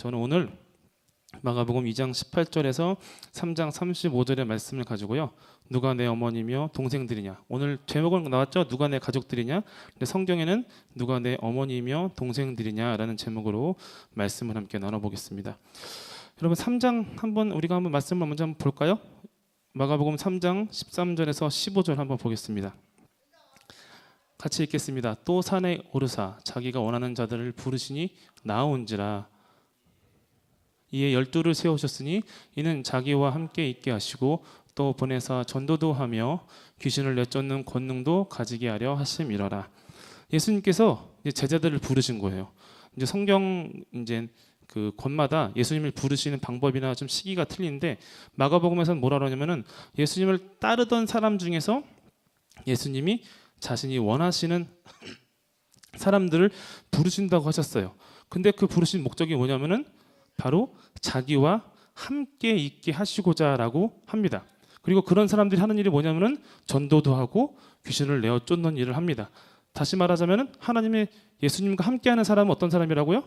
저는 오늘 마가복음 2장 18절에서 3장 35절의 말씀을 가지고요. 누가 내 어머니며 동생들이냐. 오늘 제목은 나왔죠. 누가 내 가족들이냐. 근데 성경에는 누가 내 어머니며 동생들이냐라는 제목으로 말씀을 함께 나눠보겠습니다. 여러분 3장 우리가 한번 말씀을 먼저 한번 볼까요? 마가복음 3장 13절에서 15절 한번 보겠습니다. 같이 읽겠습니다. 또 산에 오르사 자기가 원하는 자들을 부르시니 나아온지라. 이에 12를 세우셨으니 이는 자기와 함께 있게 하시고 또 보내사 전도도 하며 귀신을 내쫓는 권능도 가지게 하려 하심이러라. 예수님께서 이제 제자들을 부르신 거예요. 이제 성경 이제 그 권마다 예수님을 부르시는 방법이나 좀 시기가 틀린데 마가복음에서는 뭐라 그러냐면은 예수님을 따르던 사람 중에서 예수님이 자신이 원하시는 사람들을 부르신다고 하셨어요. 근데 그 부르신 목적이 뭐냐면은 바로 자기와 함께 있게 하시고자라고 합니다. 그리고 그런 사람들이 하는 일이 뭐냐면은 전도도 하고 귀신을 내어 쫓는 일을 합니다. 다시 말하자면은 하나님의 예수님과 함께하는 사람은 어떤 사람이라고요?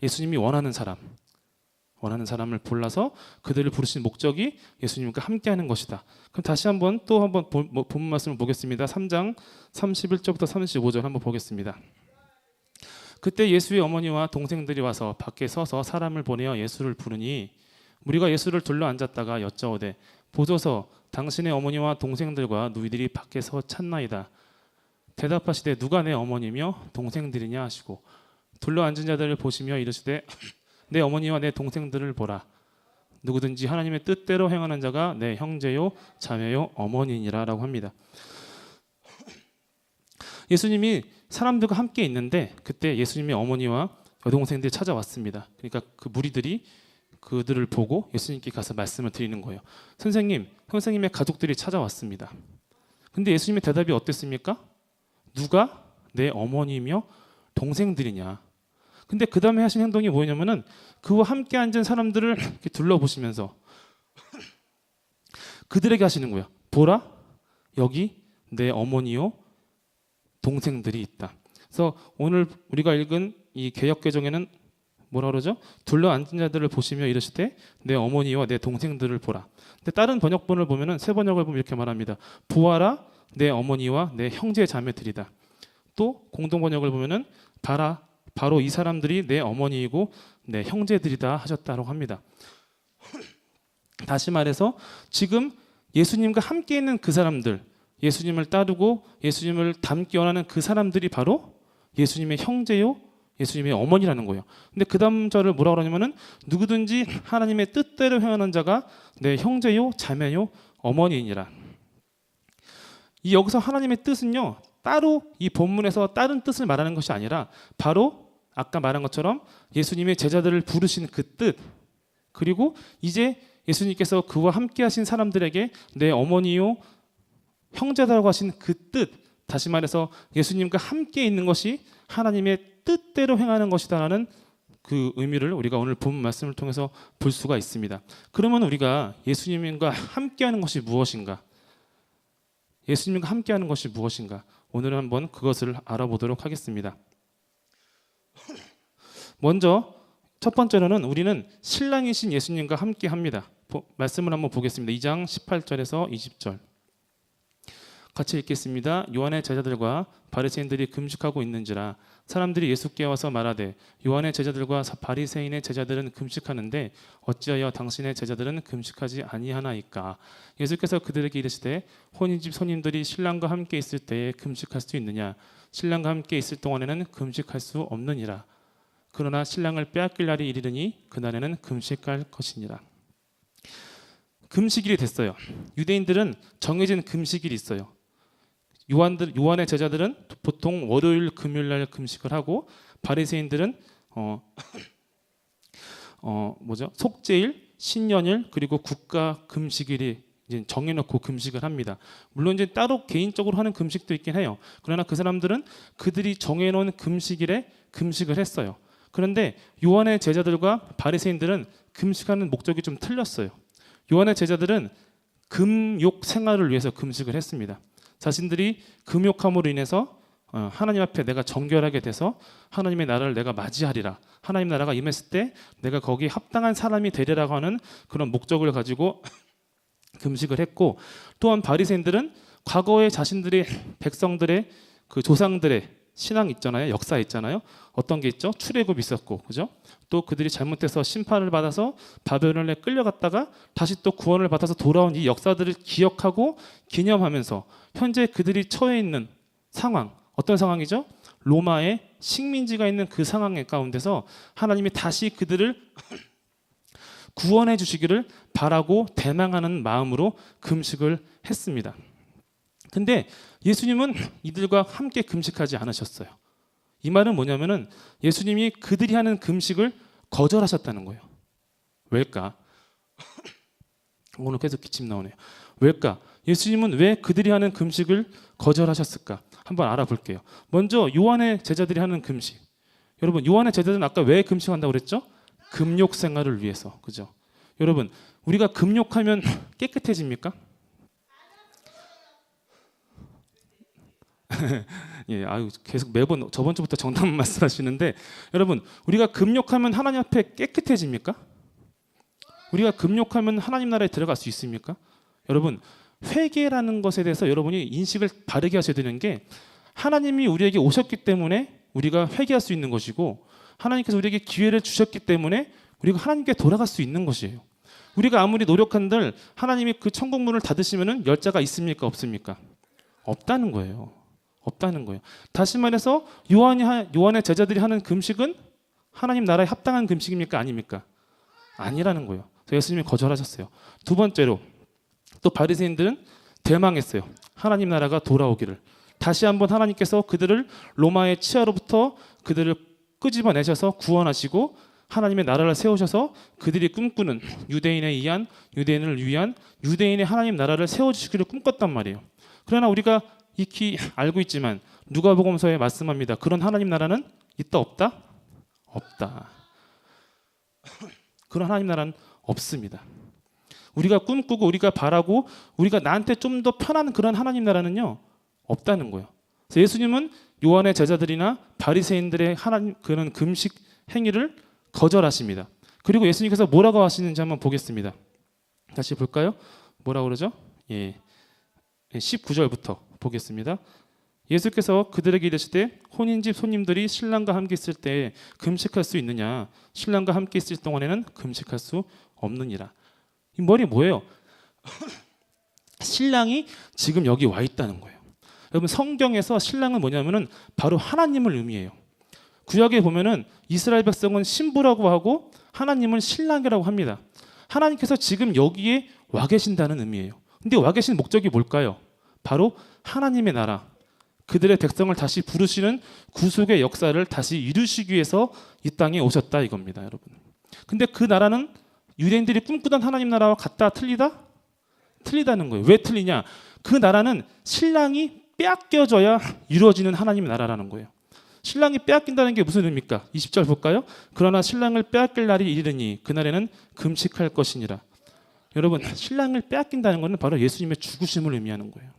예수님이 원하는 사람을 골라서 그들을 부르신 목적이 예수님과 함께하는 것이다. 그럼 다시 한번 본문 말씀을 보겠습니다. 3장 31절부터 35절 한번 보겠습니다. 그때 예수의 어머니와 동생들이 와서 밖에 서서 사람을 보내어 예수를 부르니 무리가 예수를 둘러 앉았다가 여짜오되 보소서 당신의 어머니와 동생들과 누이들이 밖에서 찾나이다. 대답하시되 누가 내 어머니며 동생들이냐 하시고 둘러 앉은 자들을 보시며 이르시되 내 어머니와 내 동생들을 보라. 누구든지 하나님의 뜻대로 행하는 자가 내 형제요 자매요 어머니니라 라고 합니다. 예수님이 사람들과 함께 있는데 그때 예수님의 어머니와 여동생들이 찾아왔습니다. 그러니까 그 무리들이 그들을 보고 예수님께 가서 말씀을 드리는 거예요. 선생님의 가족들이 찾아왔습니다. 근데 예수님의 대답이 어땠습니까? 누가 내 어머니며 동생들이냐. 근데 그 다음에 하신 행동이 뭐냐면은 그와 함께 앉은 사람들을 이렇게 둘러보시면서 그들에게 하시는 거예요. 보라, 여기 내 어머니요 동생들이 있다. 그래서 오늘 우리가 읽은 이 개역개정에는 뭐라 그러죠? 둘러 앉은 자들을 보시며 이르시되 내 어머니와 내 동생들을 보라. 근데 다른 번역본을 보면은 새 번역을 보면 이렇게 말합니다. 보아라 내 어머니와 내 형제 자매들이다. 또 공동 번역을 보면은 바로 이 사람들이 내 어머니이고 내 형제들이다 하셨다고 합니다. 다시 말해서 지금 예수님과 함께 있는 그 사람들, 예수님을 따르고 예수님을 닮기 원하는 그 사람들이 바로 예수님의 형제요, 예수님의 어머니라는 거예요. 근데 그 다음 절을 뭐라고 그러냐면은 누구든지 하나님의 뜻대로 행하는 자가 내 형제요, 자매요, 어머니이니라. 이 여기서 하나님의 뜻은요, 따로 이 본문에서 다른 뜻을 말하는 것이 아니라 바로 아까 말한 것처럼 예수님의 제자들을 부르신 그 뜻, 그리고 이제 예수님께서 그와 함께 하신 사람들에게 내 어머니요 형제다라고 하신 그 뜻, 다시 말해서 예수님과 함께 있는 것이 하나님의 뜻대로 행하는 것이다라는 그 의미를 우리가 오늘 본 말씀을 통해서 볼 수가 있습니다. 그러면 우리가 예수님과 함께하는 것이 무엇인가? 예수님과 함께하는 것이 무엇인가? 오늘은 한번 그것을 알아보도록 하겠습니다. 먼저 첫 번째로는 우리는 신랑이신 예수님과 함께합니다. 말씀을 한번 보겠습니다. 2장 18절에서 20절 같이 읽겠습니다. 요한의 제자들과 바리새인들이 금식하고 있는지라 사람들이 예수께 와서 말하되 요한의 제자들과 바리새인의 제자들은 금식하는데 어찌하여 당신의 제자들은 금식하지 아니하나이까. 예수께서 그들에게 이르시되 혼인집 손님들이 신랑과 함께 있을 때에 금식할 수 있느냐. 신랑과 함께 있을 동안에는 금식할 수 없느니라. 그러나 신랑을 빼앗길 날이 이르르니 그날에는 금식할 것이니라. 금식일이 됐어요. 유대인들은 정해진 금식일이 있어요. 요한의 제자들은 보통 월요일, 금요일 날 금식을 하고 바리새인들은 속죄일, 신년일 그리고 국가 금식일이 이제 정해놓고 금식을 합니다. 물론 이제 따로 개인적으로 하는 금식도 있긴 해요. 그러나 그 사람들은 그들이 정해놓은 금식일에 금식을 했어요. 그런데 요한의 제자들과 바리새인들은 금식하는 목적이 좀 틀렸어요. 요한의 제자들은 금욕 생활을 위해서 금식을 했습니다. 자신들이 금욕함으로 인해서 하나님 앞에 내가 정결하게 돼서 하나님의 나라를 내가 맞이하리라. 하나님 나라가 임했을 때 내가 거기에 합당한 사람이 되리라고 하는 그런 목적을 가지고 금식을 했고, 또한 바리새인들은 과거에 자신들의 백성들의 그 조상들의 신앙 있잖아요. 역사 있잖아요. 어떤 게 있죠? 출애굽 있었고, 그죠? 또 그들이 잘못해서 심판을 받아서 바벨론에 끌려갔다가 다시 또 구원을 받아서 돌아온 이 역사들을 기억하고 기념하면서 현재 그들이 처해 있는 상황, 어떤 상황이죠? 로마의 식민지가 있는 그 상황 가운데서 하나님이 다시 그들을 구원해 주시기를 바라고 대망하는 마음으로 금식을 했습니다. 근데 예수님은 이들과 함께 금식하지 않으셨어요. 이 말은 뭐냐면은 예수님이 그들이 하는 금식을 거절하셨다는 거예요. 왜일까? 오늘 계속 기침 나오네요. 왜일까? 예수님은 왜 그들이 하는 금식을 거절하셨을까? 한번 알아볼게요. 먼저 요한의 제자들이 하는 금식. 여러분, 요한의 제자들은 아까 왜 금식한다고 그랬죠? 금욕 생활을 위해서. 그죠? 여러분, 우리가 금욕하면 깨끗해집니까? 예, 아유, 계속 매번 저번 주부터 정답만 말씀하시는데, 여러분, 우리가 금욕하면 하나님 앞에 깨끗해집니까? 우리가 금욕하면 하나님 나라에 들어갈 수 있습니까? 여러분, 회개라는 것에 대해서 여러분이 인식을 바르게 하셔야 되는 게, 하나님이 우리에게 오셨기 때문에 우리가 회개할 수 있는 것이고, 하나님께서 우리에게 기회를 주셨기 때문에 우리가 하나님께 돌아갈 수 있는 것이에요. 우리가 아무리 노력한들 하나님이 그 천국 문을 닫으시면은 열자가 있습니까? 없습니까? 없다는 거예요. 없다는 거예요. 다시 말해서 요한의 제자들이 하는 금식은 하나님 나라에 합당한 금식입니까? 아닙니까? 아니라는 거예요. 그래서 예수님이 거절하셨어요. 두 번째로, 또 바리새인들은 대망했어요. 하나님 나라가 돌아오기를. 다시 한번 하나님께서 그들을 로마의 치하로부터 그들을 끄집어내셔서 구원하시고 하나님의 나라를 세우셔서 그들이 꿈꾸는 유대인을 위한 유대인의 하나님 나라를 세워주시기를 꿈꿨단 말이에요. 그러나 우리가 익히 알고 있지만 누가복음서에 말씀합니다. 그런 하나님 나라는 있다 없다? 없다. 그런 하나님 나라는 없습니다. 우리가 꿈꾸고 우리가 바라고 우리가 나한테 좀 더 편한 그런 하나님 나라는요, 없다는 거예요. 그래서 예수님은 요한의 제자들이나 바리새인들의 하나님 그런 금식 행위를 거절하십니다. 그리고 예수님께서 뭐라고 하시는지 한번 보겠습니다. 다시 볼까요? 뭐라고 그러죠? 예. 19절부터 보겠습니다. 예수께서 그들에게 이르시되 혼인집 손님들이 신랑과 함께 있을 때 금식할 수 있느냐? 신랑과 함께 있을 동안에는 금식할 수 없느니라. 이 말이 뭐예요? 신랑이 지금 여기 와 있다는 거예요. 여러분, 성경에서 신랑은 뭐냐면은 바로 하나님을 의미해요. 구약에 보면은 이스라엘 백성은 신부라고 하고 하나님은 신랑이라고 합니다. 하나님께서 지금 여기에 와 계신다는 의미예요. 근데 와 계신 목적이 뭘까요? 바로 하나님의 나라, 그들의 백성을 다시 부르시는 구속의 역사를 다시 이루시기 위해서 이 땅에 오셨다 이겁니다, 여러분. 근데 그 나라는 유대인들이 꿈꾸던 하나님 나라와 같다, 틀리다? 틀리다는 거예요. 왜 틀리냐? 그 나라는 신랑이 빼앗겨져야 이루어지는 하나님의 나라라는 거예요. 신랑이 빼앗긴다는 게 무슨 의미입니까? 20절 볼까요? 그러나 신랑을 빼앗길 날이 이르니 그날에는 금식할 것이니라. 여러분, 신랑을 빼앗긴다는 것은 바로 예수님의 죽으심을 의미하는 거예요.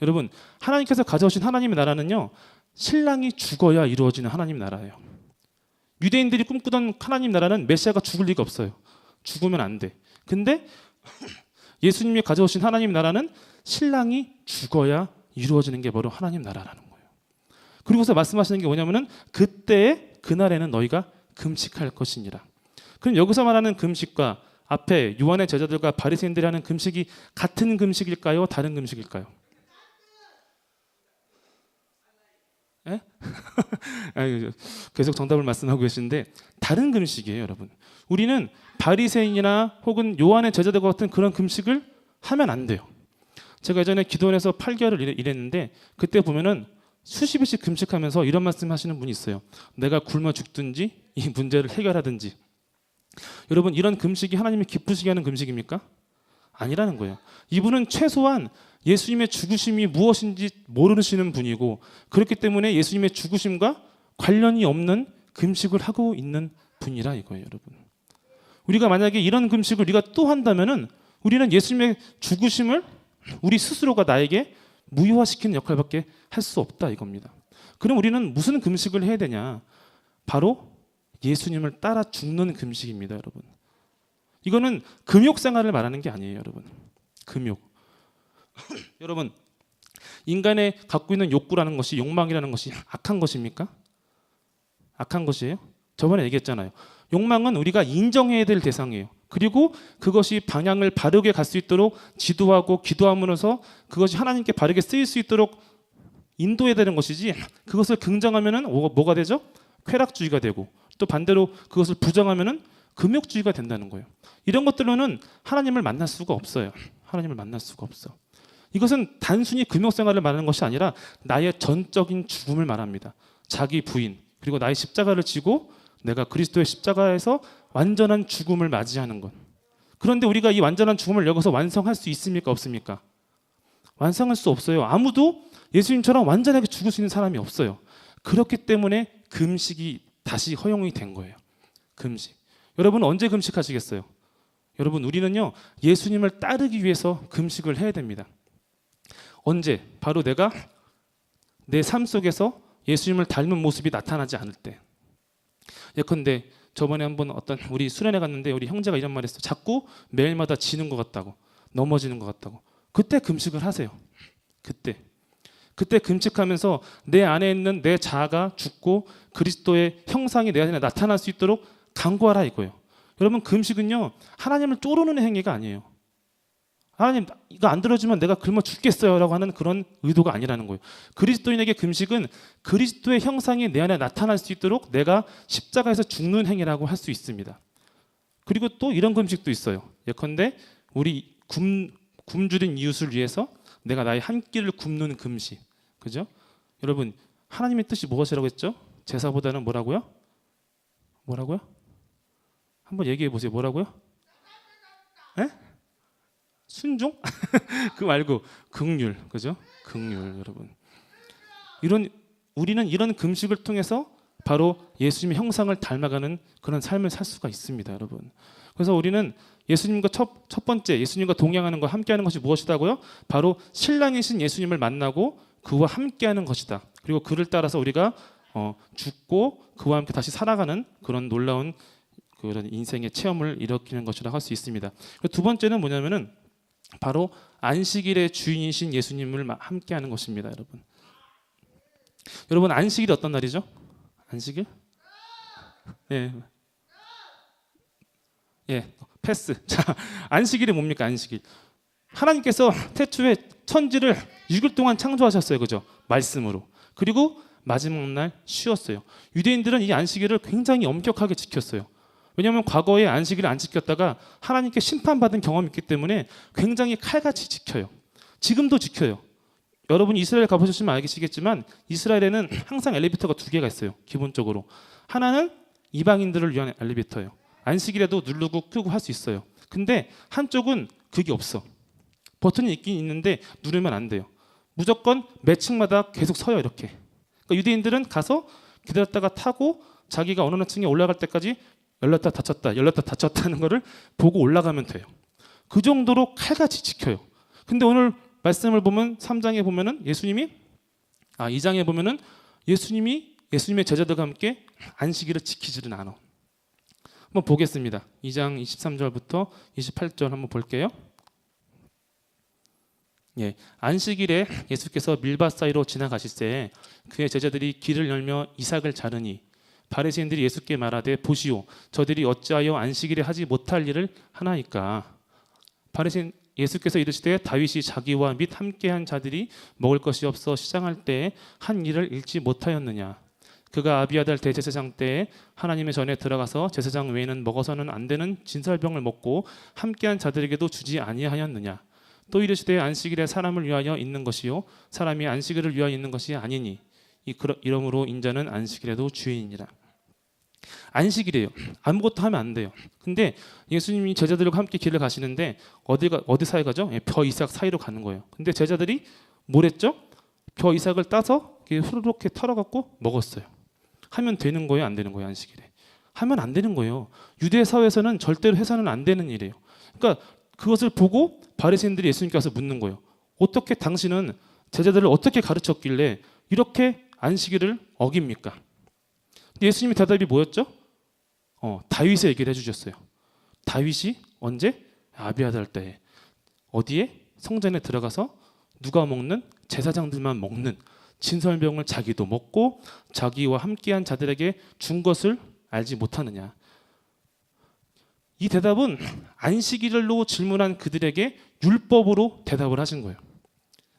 여러분, 하나님께서 가져오신 하나님의 나라는요, 신랑이 죽어야 이루어지는 하나님 나라예요. 유대인들이 꿈꾸던 하나님 나라는 메시아가 죽을 리가 없어요. 죽으면 안 돼. 근데 예수님이 가져오신 하나님 나라는 신랑이 죽어야 이루어지는 게 바로 하나님 나라라는 거예요. 그리고서 말씀하시는 게 뭐냐면은 그때에 그날에는 너희가 금식할 것이니라. 그럼 여기서 말하는 금식과 앞에 요한의 제자들과 바리새인들이 하는 금식이 같은 금식일까요? 다른 금식일까요? 예? 계속 정답을 말씀하고 계시는데 다른 금식이에요, 여러분. 우리는 바리새인이나 혹은 요한의 제자들과 같은 그런 금식을 하면 안 돼요. 제가 예전에 기도원에서 8개월을 일했는데 그때 보면은 수십 일씩 금식하면서 이런 말씀하시는 분이 있어요. 내가 굶어 죽든지 이 문제를 해결하든지. 여러분, 이런 금식이 하나님이 기쁘시게 하는 금식입니까? 아니라는 거예요. 이분은 최소한 예수님의 죽으심이 무엇인지 모르시는 분이고, 그렇기 때문에 예수님의 죽으심과 관련이 없는 금식을 하고 있는 분이라 이거예요, 여러분. 우리가 만약에 이런 금식을 우리가 또 한다면은 우리는 예수님의 죽으심을 우리 스스로가 나에게 무효화시키는 역할밖에 할 수 없다 이겁니다. 그럼 우리는 무슨 금식을 해야 되냐? 바로 예수님을 따라 죽는 금식입니다, 여러분. 이거는 금욕 생활을 말하는 게 아니에요, 여러분. 금욕. 여러분, 인간의 갖고 있는 욕구라는 것이, 욕망이라는 것이 악한 것입니까? 악한 것이에요? 저번에 얘기했잖아요. 욕망은 우리가 인정해야 될 대상이에요. 그리고 그것이 방향을 바르게 갈 수 있도록 지도하고 기도함으로써 그것이 하나님께 바르게 쓰일 수 있도록 인도해야 되는 것이지, 그것을 긍정하면은 뭐가 되죠? 쾌락주의가 되고, 또 반대로 그것을 부정하면은 금욕주의가 된다는 거예요. 이런 것들로는 하나님을 만날 수가 없어요. 하나님을 만날 수가 없어. 이것은 단순히 금욕 생활을 말하는 것이 아니라 나의 전적인 죽음을 말합니다. 자기 부인, 그리고 나의 십자가를 지고 내가 그리스도의 십자가에서 완전한 죽음을 맞이하는 것. 그런데 우리가 이 완전한 죽음을 여기서 완성할 수 있습니까? 없습니까? 완성할 수 없어요. 아무도 예수님처럼 완전하게 죽을 수 있는 사람이 없어요. 그렇기 때문에 금식이 다시 허용이 된 거예요. 금식. 여러분 언제 금식하시겠어요? 여러분 우리는요, 예수님을 따르기 위해서 금식을 해야 됩니다. 언제? 바로 내가 내 삶 속에서 예수님을 닮은 모습이 나타나지 않을 때. 예컨대 저번에 한번 어떤 우리 수련회 갔는데 우리 형제가 이런 말 했어요. 자꾸 매일마다 지는 것 같다고, 넘어지는 것 같다고. 그때 금식을 하세요. 그때 금식하면서 내 안에 있는 내 자아가 죽고 그리스도의 형상이 내 안에 나타날 수 있도록 간구하라 이거예요. 여러분 금식은요, 하나님을 쪼르는 행위가 아니에요. 하나님 이거 안 들어주면 내가 굶어 죽겠어요 라고 하는 그런 의도가 아니라는 거예요. 그리스도인에게 금식은 그리스도의 형상이 내 안에 나타날 수 있도록 내가 십자가에서 죽는 행위라고 할 수 있습니다. 그리고 또 이런 금식도 있어요. 예컨대 우리 굶주린 이웃을 위해서 내가 나의 한 끼를 굶는 금식. 그죠? 여러분 하나님의 뜻이 무엇이라고 했죠? 제사보다는 뭐라고요? 한번 얘기해 보세요. 뭐라고요? 에? 순종? 그 말고 긍휼, 그죠? 긍휼, 여러분. 우리는 이런 금식을 통해서 바로 예수님의 형상을 닮아가는 그런 삶을 살 수가 있습니다, 여러분. 그래서 우리는 예수님과 첫 번째 예수님과 동행하는 것, 함께하는 것이 무엇이다고요? 바로 신랑이신 예수님을 만나고 그와 함께하는 것이다. 그리고 그를 따라서 우리가 죽고 그와 함께 다시 살아가는 그런 놀라운 그런 인생의 체험을 일으키는 것이라고 할 수 있습니다. 두 번째는 뭐냐면은 바로 안식일의 주인이신 예수님을 함께하는 것입니다, 여러분. 여러분 안식일이 어떤 날이죠? 안식일? 패스. 자, 안식일이 뭡니까? 안식일. 하나님께서 태초에 천지를 6일 동안 창조하셨어요, 그죠? 말씀으로. 그리고 마지막 날 쉬었어요. 유대인들은 이 안식일을 굉장히 엄격하게 지켰어요. 왜냐하면 과거에 안식일을 안 지켰다가 하나님께 심판받은 경험이 있기 때문에 굉장히 칼같이 지켜요. 지금도 지켜요. 여러분 이스라엘 가보셨으면 알겠지만 이스라엘에는 항상 엘리베이터가 2개가 있어요. 기본적으로. 하나는 이방인들을 위한 엘리베이터예요. 안식일에도 누르고 끄고 할 수 있어요. 근데 한쪽은 그게 없어. 버튼이 있긴 있는데 누르면 안 돼요. 무조건 매 층마다 계속 서요, 이렇게. 그러니까 유대인들은 가서 기다렸다가 타고 자기가 어느 층에 올라갈 때까지 열렸다 닫혔다 하는 거를 보고 올라가면 돼요. 그 정도로 칼같이 지켜요. 근데 오늘 말씀을 보면 3장에 보면은 예수님이 2장에 보면은 예수님의 제자들과 함께 안식일을 지키지는 않아. 한번 보겠습니다. 2장 23절부터 28절 한번 볼게요. 안식일에 예수께서 밀밭 사이로 지나가실새 그의 제자들이 길을 열며 이삭을 자르니 바리새인들이 예수께 말하되 보시오 저들이 어찌하여 안식일에 하지 못할 일을 하나이까. 바리새인 예수께서 이르시되 다윗이 자기와 및 함께한 자들이 먹을 것이 없어 시장할 때에 한 일을 잃지 못하였느냐. 그가 아비아달 대제사장 때에 하나님의 전에 들어가서 제사장 외에는 먹어서는 안 되는 진설병을 먹고 함께한 자들에게도 주지 아니하였느냐. 또 이르시되 안식일에 사람을 위하여 있는 것이요 사람이 안식일을 위하여 있는 것이 아니니 이러므로 인자는 안식일에도 주인이라. 안식일이에요. 아무것도 하면 안 돼요. 근데 예수님이 제자들과 함께 길을 가시는데 어디 사이 가죠? 벼 이삭 사이로 가는 거예요. 근데 제자들이 뭘 했죠? 벼 이삭을 따서 후루룩 털어갖고 먹었어요. 하면 되는 거예요? 안 되는 거예요? 안식일에 하면 안 되는 거예요. 유대 사회에서는 절대로 해서는 안 되는 일이에요. 그러니까 그것을 보고 바리새인들이 예수님께 와서 묻는 거예요. 어떻게 당신은 제자들을 어떻게 가르쳤길래 이렇게 안식일을 어깁니까? 근데 예수님의 대답이 뭐였죠? 다윗의 얘기를 해주셨어요. 다윗이 언제? 아비아달 때에. 어디에? 성전에 들어가서 누가 먹는? 제사장들만 먹는 진설병을 자기도 먹고 자기와 함께한 자들에게 준 것을 알지 못하느냐. 이 대답은 안식일로 질문한 그들에게 율법으로 대답을 하신 거예요.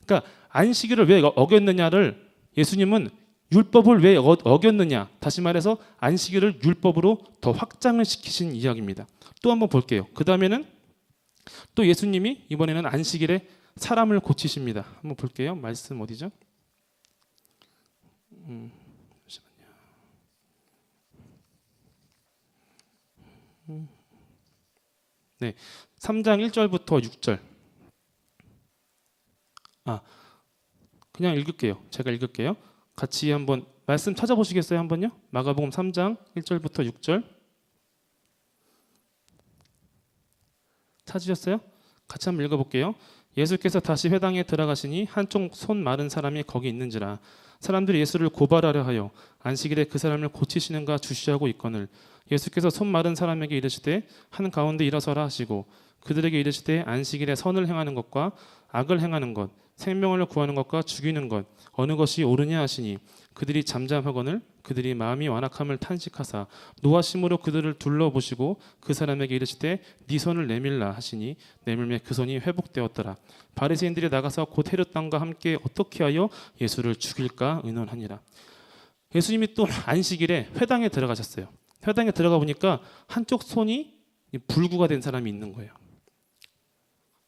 그러니까 안식일을 왜 어겼느냐를 예수님은 율법을 왜 어겼느냐, 다시 말해서 안식일을 율법으로 더 확장을 시키신 이야기입니다. 또 한번 볼게요. 그 다음에는 또 예수님이 이번에는 안식일에 사람을 고치십니다. 한번 볼게요. 말씀 어디죠? 잠시만요. 네, 3장 1절부터 6절. 그냥 읽을게요. 제가 읽을게요. 같이 한번 말씀 찾아보시겠어요? 한번요. 마가복음 3장 1절부터 6절. 찾으셨어요? 같이 한번 읽어볼게요. 예수께서 다시 회당에 들어가시니 한쪽 손 마른 사람이 거기 있는지라. 사람들이 예수를 고발하려 하여 안식일에 그 사람을 고치시는가 주시하고 있거늘 예수께서 손 마른 사람에게 이르시되 한 가운데 일어서라 하시고 그들에게 이르시되 안식일에 선을 행하는 것과 악을 행하는 것 생명을 구하는 것과 죽이는 것 어느 것이 옳으냐 하시니 그들이 잠잠하거늘 그들이 마음이 완악함을 탄식하사 노하심으로 그들을 둘러보시고 그 사람에게 이르시되 네 손을 내밀라 하시니 내밀매 그 손이 회복되었더라. 바리새인들이 나가서 곧 헤롯 왕과 함께 어떻게 하여 예수를 죽일까 의논하니라. 예수님이 또 안식일에 회당에 들어가셨어요. 회당에 들어가 보니까 한쪽 손이 불구가 된 사람이 있는 거예요.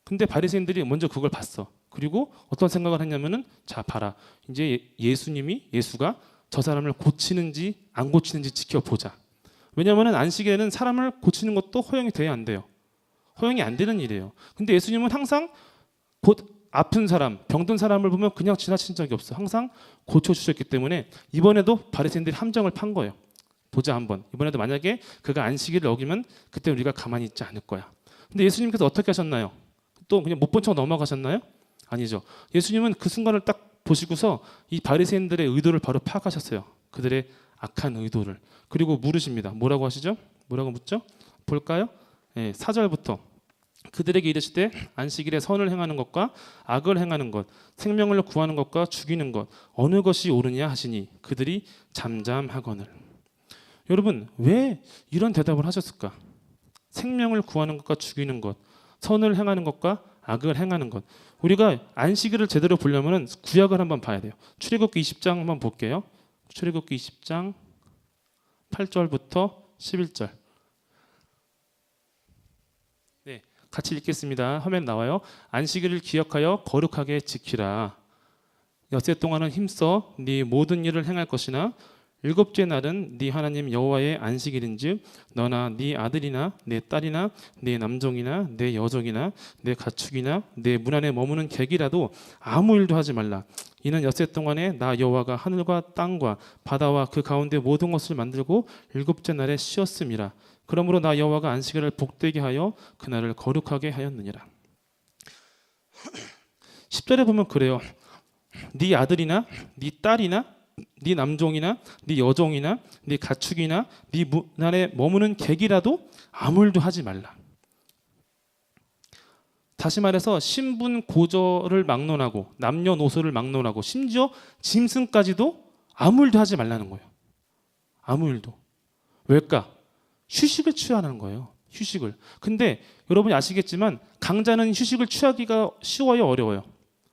근데 바리새인들이 먼저 그걸 봤어. 그리고 어떤 생각을 했냐면은 자 봐라. 이제 예수가 저 사람을 고치는지 안 고치는지 지켜보자. 왜냐하면 안식일에는 사람을 고치는 것도 허용이 돼야 안 돼요. 허용이 안 되는 일이에요. 근데 예수님은 항상 곧 아픈 사람, 병든 사람을 보면 그냥 지나친 적이 없어. 항상 고쳐주셨기 때문에 이번에도 바리새인들이 함정을 판 거예요. 보자 한번. 이번에도 만약에 그가 안식일을 어기면 그때 우리가 가만히 있지 않을 거야. 근데 예수님께서 어떻게 하셨나요? 또 그냥 못 본 척 넘어가셨나요? 아니죠. 예수님은 그 순간을 딱 보시고서 이 바리새인들의 의도를 바로 파악하셨어요. 그들의 악한 의도를. 그리고 물으십니다. 뭐라고 하시죠? 뭐라고 묻죠? 볼까요? 4절부터 그들에게 이르시되 안식일에 선을 행하는 것과 악을 행하는 것 생명을 구하는 것과 죽이는 것 어느 것이 옳으냐 하시니 그들이 잠잠하거늘. 여러분 왜 이런 대답을 하셨을까? 생명을 구하는 것과 죽이는 것 선을 행하는 것과 악을 행하는 것. 우리가 안식일을 제대로 보려면 구약을 한번 봐야 돼요. 출애굽기 20장 한번 볼게요. 출애굽기 20장 8절부터 11절. 네, 같이 읽겠습니다. 화면 나와요. 안식일을 기억하여 거룩하게 지키라. 엿새 동안은 힘써 네 모든 일을 행할 것이나 일곱째 날은 네 하나님 여호와의 안식일인즉 너나 네 아들이나 네 딸이나 네 남종이나 네 여종이나 네 가축이나 네 문 안에 머무는 객이라도 아무 일도 하지 말라. 이는 엿새 동안에 나 여호와가 하늘과 땅과 바다와 그 가운데 모든 것을 만들고 일곱째 날에 쉬었음이라. 그러므로 나 여호와가 안식일을 복되게 하여 그날을 거룩하게 하였느니라. 10절에 보면 그래요. 네 아들이나 네 딸이나 네 남종이나 네 여종이나 네 가축이나 네 문 안에 머무는 객이라도 아무 일도 하지 말라. 다시 말해서 신분 고저를 막론하고 남녀노소를 막론하고 심지어 짐승까지도 아무 일도 하지 말라는 거예요. 아무 일도. 왜일까? 휴식을 취하는 거예요. 휴식을. 근데 여러분이 아시겠지만 강자는 휴식을 취하기가 쉬워요, 어려워요?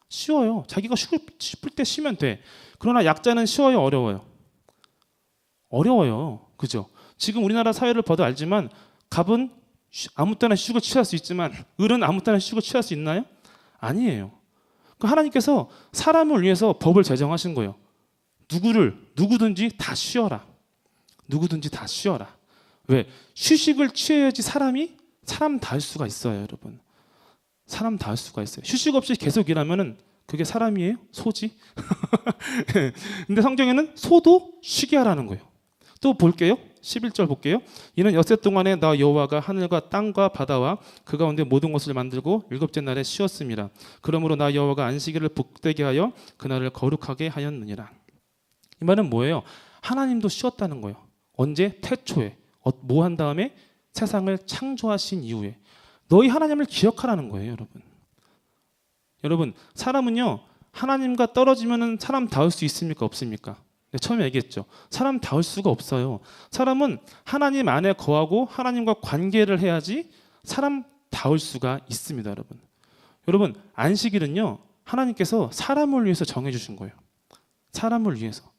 쉬워요. 자기가 쉬고 싶을 때 쉬면 돼. 그러나 약자는 쉬워요, 어려워요? 어려워요. 그죠? 지금 우리나라 사회를 봐도 알지만 갑은 아무 때나 휴식을 취할 수 있지만 을은 아무 때나 휴식을 취할 수 있나요? 아니에요. 하나님께서 사람을 위해서 법을 제정하신 거예요. 누구든지 다 쉬어라. 누구든지 다 쉬어라. 왜? 휴식을 취해야지 사람 다 할 수가 있어요, 여러분. 사람 다 할 수가 있어요. 휴식 없이 계속 일하면은 그게 사람이에요? 소지? 근데 성경에는 소도 쉬게 하라는 거예요. 또 볼게요. 11절 볼게요. 이는 엿새 동안에 나 여호와가 하늘과 땅과 바다와 그 가운데 모든 것을 만들고 일곱째 날에 쉬었음이라. 그러므로 나 여호와가 안식일을 복되게 하여 그날을 거룩하게 하였느니라. 이 말은 뭐예요? 하나님도 쉬었다는 거예요. 언제? 태초에. 뭐 한 다음에? 세상을 창조하신 이후에. 너희 하나님을 기억하라는 거예요, 여러분. 여러분, 사람은요, 하나님과 떨어지면은 사람다울 수 있습니까? 없습니까? 네, 처음에 얘기했죠. 사람다울 수가 없어요. 사람은 하나님 안에 거하고 하나님과 관계를 해야지 사람다울 수가 있습니다, 여러분. 여러분, 안식일은요, 하나님께서 사람을 위해서 정해주신 거예요. 사람을 위해서.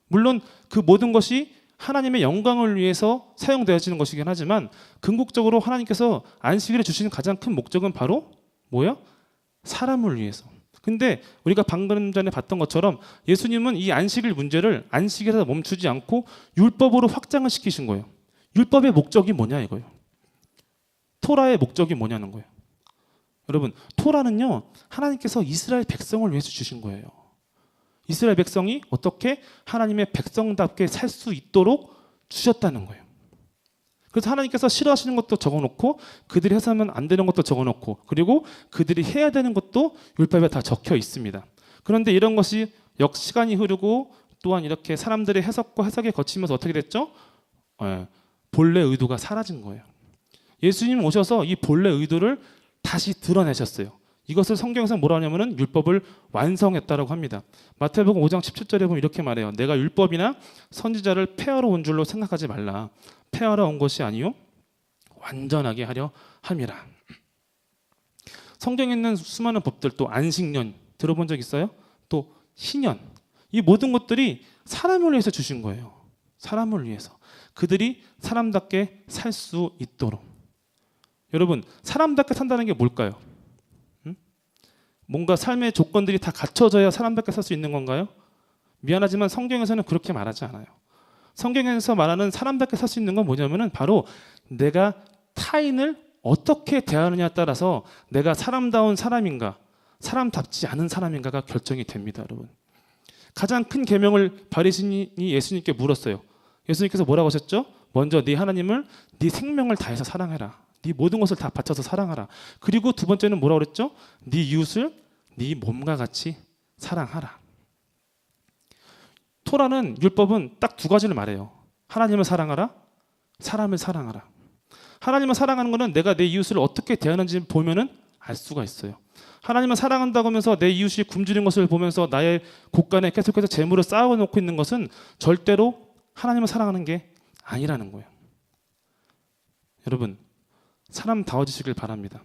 물론 그 모든 것이 하나님의 영광을 위해서 사용되어지는 것이긴 하지만 궁극적으로 하나님께서 안식일에 주시는 가장 큰 목적은 바로 뭐예요? 사람을 위해서. 근데 우리가 방금 전에 봤던 것처럼 예수님은 이 안식일 문제를 안식일에서 멈추지 않고 율법으로 확장을 시키신 거예요. 율법의 목적이 뭐냐 이거예요. 토라의 목적이 뭐냐는 거예요. 여러분, 토라는요, 하나님께서 이스라엘 백성을 위해서 주신 거예요. 이스라엘 백성이 어떻게 하나님의 백성답게 살 수 있도록 주셨다는 거예요. 그래서 하나님께서 싫어하시는 것도 적어놓고 그들이 해서는 안 되는 것도 적어놓고 그리고 그들이 해야 되는 것도 율법에 다 적혀 있습니다. 그런데 이런 것이 시간이 흐르고 또한 이렇게 사람들의 해석과 해석에 거치면서 어떻게 됐죠? 본래 의도가 사라진 거예요. 예수님 오셔서 이 본래 의도를 다시 드러내셨어요. 이것을 성경에서 뭐라 하냐면은 율법을 완성했다라고 합니다. 마태복음 5장 17절에 보면 이렇게 말해요. 내가 율법이나 선지자를 폐하러 온 줄로 생각하지 말라. 폐하러 온 것이 아니요 완전하게 하려 함이라. 성경에 있는 수많은 법들, 또 안식년 들어본 적 있어요? 또 신년, 이 모든 것들이 사람을 위해서 주신 거예요. 사람을 위해서. 그들이 사람답게 살 수 있도록. 여러분, 사람답게 산다는 게 뭘까요? 뭔가 삶의 조건들이 다 갖춰져야 사람답게 살 수 있는 건가요? 미안하지만 성경에서는 그렇게 말하지 않아요. 성경에서 말하는 사람답게 살 수 있는 건 뭐냐면은 바로 내가 타인을 어떻게 대하느냐에 따라서 내가 사람다운 사람인가, 사람답지 않은 사람인가가 결정이 됩니다, 여러분. 가장 큰 계명을 바리새인이 예수님께 물었어요. 예수님께서 뭐라고 하셨죠? 먼저 네 하나님을 네 생명을 다해서 사랑해라. 네 모든 것을 다 바쳐서 사랑하라. 그리고 두 번째는 뭐라고 그랬죠? 네 이웃을 네 몸과 같이 사랑하라. 토라는 율법은 딱 두 가지를 말해요. 하나님을 사랑하라, 사람을 사랑하라. 하나님을 사랑하는 것은 내가 내 이웃을 어떻게 대하는지 보면은 알 수가 있어요. 하나님을 사랑한다고 하면서 내 이웃이 굶주린 것을 보면서 나의 곳간에 계속해서 재물을 쌓아놓고 있는 것은 절대로 하나님을 사랑하는 게 아니라는 거예요. 여러분, 사람다워지시길 바랍니다.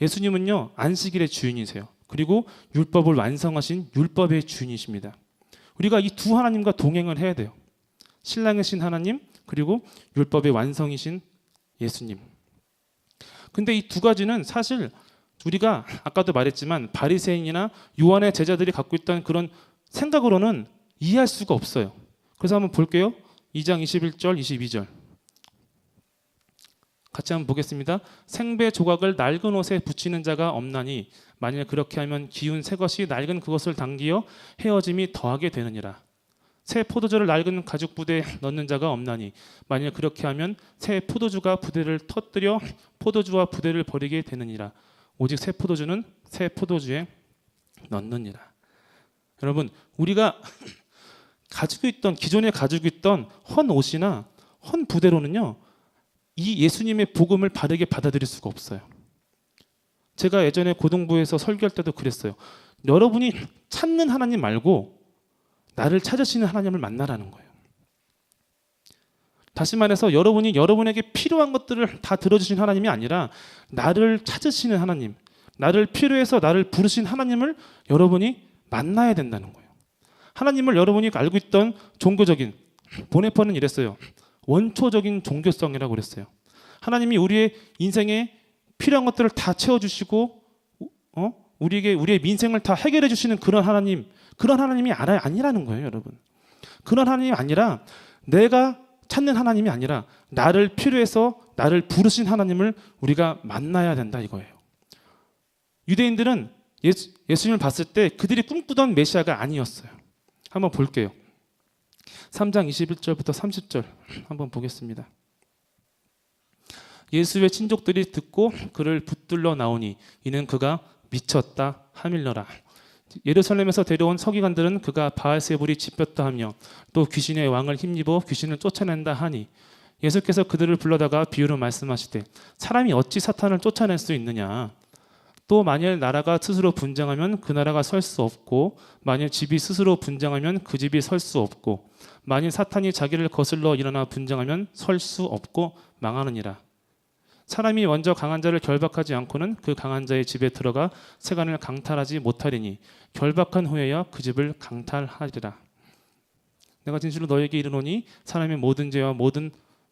예수님은요, 안식일의 주인이세요. 그리고 율법을 완성하신 율법의 주인이십니다. 우리가 이 두 하나님과 동행을 해야 돼요. 신랑이신 하나님, 그리고 율법의 완성이신 예수님. 근데 이 두 가지는 사실 우리가 아까도 말했지만 바리새인이나 요한의 제자들이 갖고 있던 그런 생각으로는 이해할 수가 없어요. 그래서 한번 볼게요. 2장 21절, 22절. 같이 한번 보겠습니다. 생배 조각을 낡은 옷에 붙이는 자가 없나니 만일 그렇게 하면 기운 새 것이 낡은 그것을 당기어 헤어짐이 더하게 되느니라. 새 포도주를 낡은 가죽 부대에 넣는 자가 없나니 만일 그렇게 하면 새 포도주가 부대를 터뜨려 포도주와 부대를 버리게 되느니라. 오직 새 포도주는 새 포도주에 넣느니라. 여러분, 우리가 가지고 있던 기존에 가지고 있던 헌 옷이나 헌 부대로는요, 이 예수님의 복음을 바르게 받아들일 수가 없어요. 제가 예전에 고등부에서 설교할 때도 그랬어요. 여러분이 찾는 하나님 말고 나를 찾으시는 하나님을 만나라는 거예요. 다시 말해서 여러분이 여러분에게 필요한 것들을 다 들어주신 하나님이 아니라 나를 찾으시는 하나님, 나를 필요해서 나를 부르신 하나님을 여러분이 만나야 된다는 거예요. 하나님을 여러분이 알고 있던 종교적인, 보네퍼는 이랬어요. 원초적인 종교성이라고 그랬어요. 하나님이 우리의 인생에 필요한 것들을 다 채워주시고 우리의 민생을 다 해결해 주시는 그런 하나님이 아니라는 거예요, 여러분. 그런 하나님이 아니라 내가 찾는 하나님이 아니라 나를 필요해서 나를 부르신 하나님을 우리가 만나야 된다 이거예요. 유대인들은 예수님을 봤을 때 그들이 꿈꾸던 메시아가 아니었어요. 한번 볼게요. 3장 21절부터 30절 한번 보겠습니다. 예수의 친족들이 듣고 그를 붙들러 나오니 이는 그가 미쳤다 하밀러라. 예루살렘에서 데려온 서기관들은 그가 바알세불이 짚였다 하며 또 귀신의 왕을 힘입어 귀신을 쫓아낸다 하니 예수께서 그들을 불러다가 비유로 말씀하시되 사람이 어찌 사탄을 쫓아낼 수 있느냐. 또 만일 나라가 스스로 분쟁하면 그 나라가 설 수 없고 만일 집이 스스로 분쟁하면 그 집이 설 수 없고 만일 사탄이 자기를 거슬러 일어나 분쟁하면 설 수 없고 망하느니라. 사람이 먼저 강한 자를 결박하지 않고는 그 강한 자의 집에 들어가 세간을 강탈하지 못하리니 결박한 후에야 그 집을 강탈하리라. 내가 진실로 너에게 이르노니 사람의 모든 죄와 모든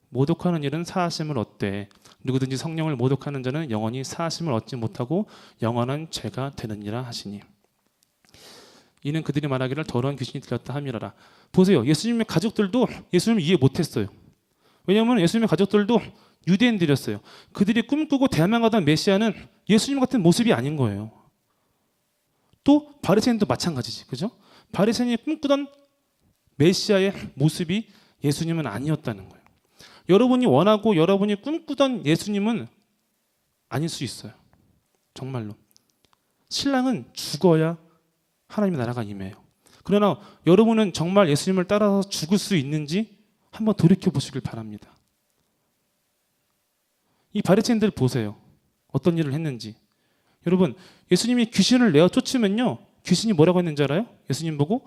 모독하는 일은 사하심을 얻되 누구든지 성령을 모독하는 자는 영원히 사하심을 얻지 못하고 영원한 죄가 되느니라 하시니 이는 그들이 말하기를 더러운 귀신이 들렸다 함이라라. 보세요. 예수님의 가족들도 예수님을 이해 못했어요. 왜냐하면 예수님의 가족들도 유대인들이었어요. 그들이 꿈꾸고 대망하던 메시아는 예수님 같은 모습이 아닌 거예요. 또 바리새인도 마찬가지지, 그죠? 바리새인이 꿈꾸던 메시아의 모습이 예수님은 아니었다는 거예요. 여러분이 원하고 여러분이 꿈꾸던 예수님은 아닐 수 있어요. 정말로. 신랑은 죽어야 하나님의 나라가 임해요. 그러나 여러분은 정말 예수님을 따라서 죽을 수 있는지 한번 돌이켜 보시길 바랍니다. 이 바리새인들 보세요. 어떤 일을 했는지. 여러분, 예수님이 귀신을 내어 쫓으면요, 귀신이 뭐라고 했는지 알아요? 예수님 보고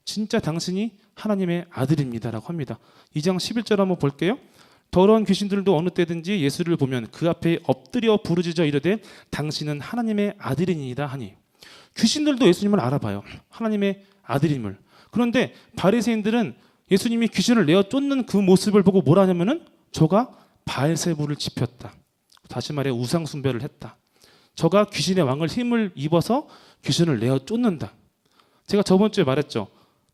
진짜 당신이 하나님의 아들입니다라고 합니다. 2장 11절 한번 볼게요. 더러운 귀신들도 어느 때든지 예수를 보면 그 앞에 엎드려 부르짖어 이르되 당신은 하나님의 아들이니이다 하니. 귀신들도 예수님을 알아봐요. 하나님의 아들임을. 그런데 바리새인들은 예수님이 귀신을 내어 쫓는 그 모습을 보고 뭐라 하냐면은 저가 바알세불을 짚였다. 다시 말해 우상 숭배를 했다. 저가 귀신의 왕을 힘을 입어서 귀신을 내어 쫓는다. 제가 저번 주에 말했죠.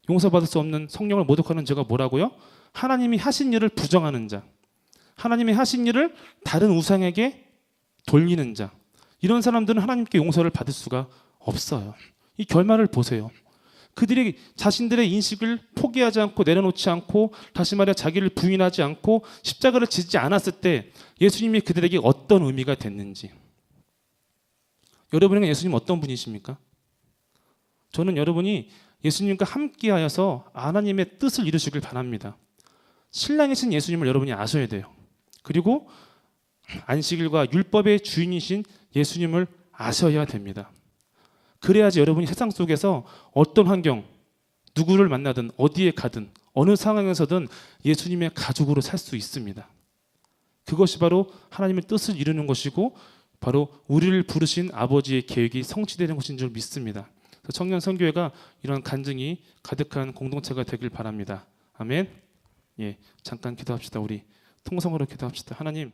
용서받을 수 없는 성령을 모독하는 자가 뭐라고요? 하나님이 하신 일을 부정하는 자. 하나님이 하신 일을 다른 우상에게 돌리는 자. 이런 사람들은 하나님께 용서를 받을 수가 없어요. 이 결말을 보세요. 그들이 자신들의 인식을 포기하지 않고 내려놓지 않고 다시 말해 자기를 부인하지 않고 십자가를 지지 않았을 때 예수님이 그들에게 어떤 의미가 됐는지. 여러분에게 예수님 어떤 분이십니까? 저는 여러분이 예수님과 함께하여서 하나님의 뜻을 이루시길 바랍니다. 신랑이신 예수님을 여러분이 아셔야 돼요. 그리고 안식일과 율법의 주인이신 예수님을 아셔야 됩니다. 그래야지 여러분이 세상 속에서 어떤 환경, 누구를 만나든 어디에 가든 어느 상황에서든 예수님의 가족으로 살 수 있습니다. 그것이 바로 하나님의 뜻을 이루는 것이고 바로 우리를 부르신 아버지의 계획이 성취되는 것인 줄 믿습니다. 청년 선교회가 이런 간증이 가득한 공동체가 되길 바랍니다. 아멘. 예, 잠깐 기도합시다. 우리 통성으로 기도합시다. 하나님.